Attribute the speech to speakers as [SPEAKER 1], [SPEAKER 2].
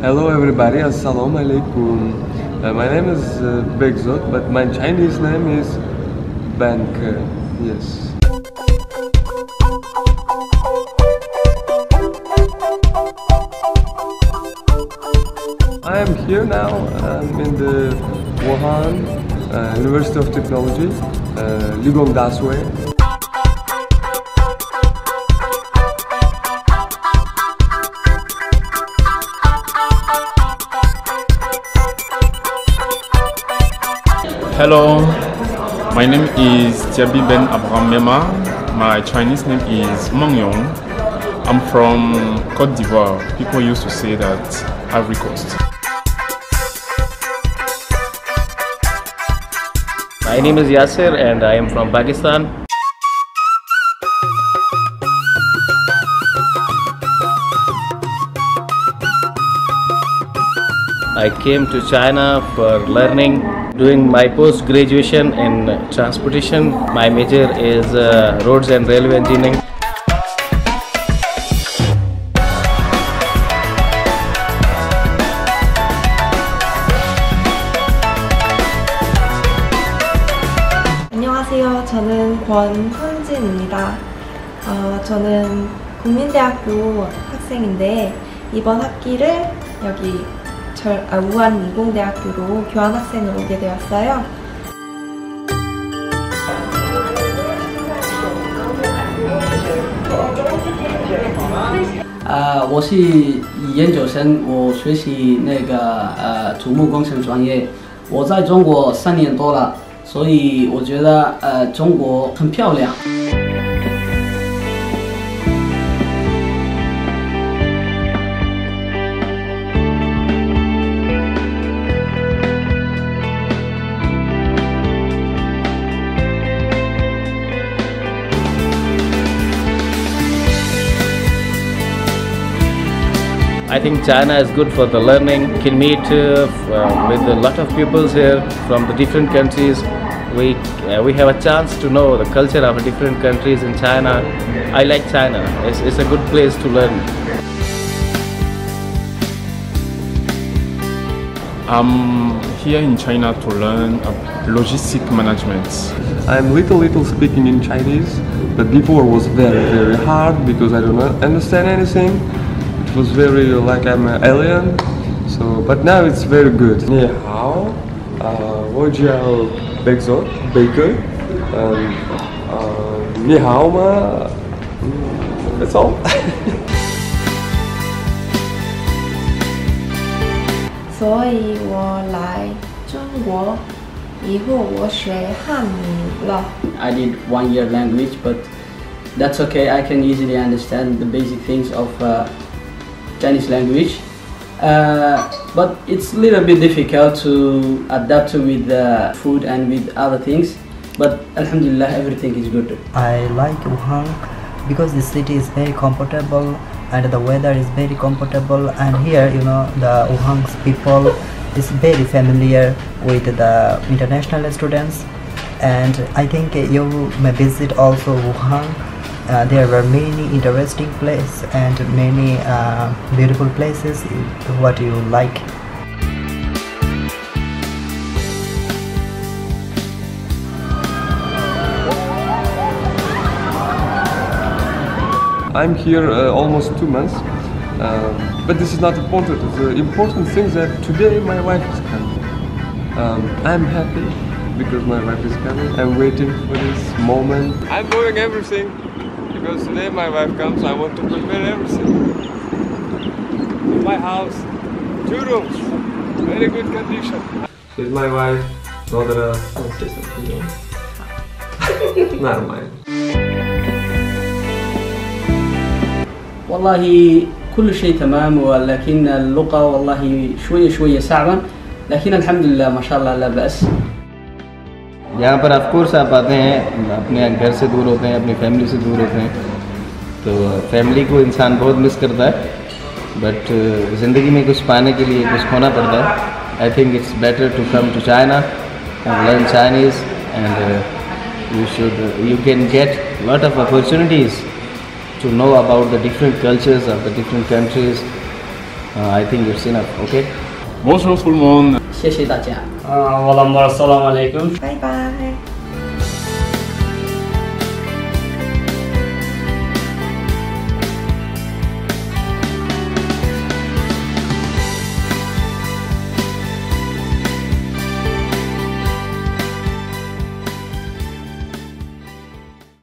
[SPEAKER 1] Hello everybody, Assalamu alaikum. My name is Begzot, but my Chinese name is Bank. Yes. I am here now. I'm in the Wuhan University of Technology, Ligong Dasway.
[SPEAKER 2] Hello, my name is Tiabi Ben Abraham Mema. My Chinese name is Meng Yong. I'm from Côte d'Ivoire. People used to say that Ivory Coast.
[SPEAKER 3] My name is Yasir and I am from Pakistan. I came to China for learning, doing my post-graduation in transportation. My major is roads and railway engineering.
[SPEAKER 4] 안녕하세요. 저는 권현진입니다. 저는 국민대학교 학생인데 이번 학기를 여기 우한 인공대학교로 교환학생으로 오게 되었어요.
[SPEAKER 5] 我是研究生，我学习那个土木工程专业。我在中国3年多了，所以我觉得中国很漂亮。
[SPEAKER 3] I think China is good for the learning. You can meet with a lot of people here from the different countries. We have a chance to know the culture of different countries in China. I like China. It's a good place to learn.
[SPEAKER 2] I'm here in China to learn logistic management.
[SPEAKER 1] I'm little speaking in Chinese, but before was very hard because I don't understand anything. It was very like I'm an alien. So, but now it's very good. Ni hao, wojiao Begzot, baker. Ni hao ma. That's all.
[SPEAKER 4] 所以我来中国以后我学汉语了。
[SPEAKER 5] I did 1 year language, but that's okay. I can easily understand the basic things of Chinese language. But it's a little bit difficult to adapt with the food and with other things. But Alhamdulillah, everything is good.
[SPEAKER 6] I like Wuhan because the city is very comfortable and the weather is very comfortable, and here the Wuhan's people is very familiar with the international students, and I think you may visit also Wuhan. There were many interesting places and many beautiful places what you like.
[SPEAKER 1] I'm here almost 2 months, but this is not important. The important thing is that today my wife is coming. I'm happy because my wife is coming. I'm waiting for this moment. I'm doing everything because today my wife comes. I want to prepare everything. In my house, 2 rooms, very good condition. She's my wife, daughter, sister. Нормально.
[SPEAKER 5] والله كل شيء تمام، ولكن اللغة والله شوية صعبة، لكن الحمد لله ما شاء الله لا بأس.
[SPEAKER 3] यहाँ पर of course आप आते हैं, अपने घर से दूर होते हैं, अपनी फैमिली से दूर होते हैं, तो फैमिली को इंसान बहुत मिस करता है, बट ज़िंदगी में कुछ पाने के लिए कुछ खोना पड़ता है. I think it's better to come to China and learn Chinese, and you can get lot of opportunities to know about the different cultures of the different countries, I think it's enough. Okay.
[SPEAKER 2] Bonjour tout le monde.
[SPEAKER 5] 谢谢大家。
[SPEAKER 7] 我老母assalamu alaikum.
[SPEAKER 4] Bye bye.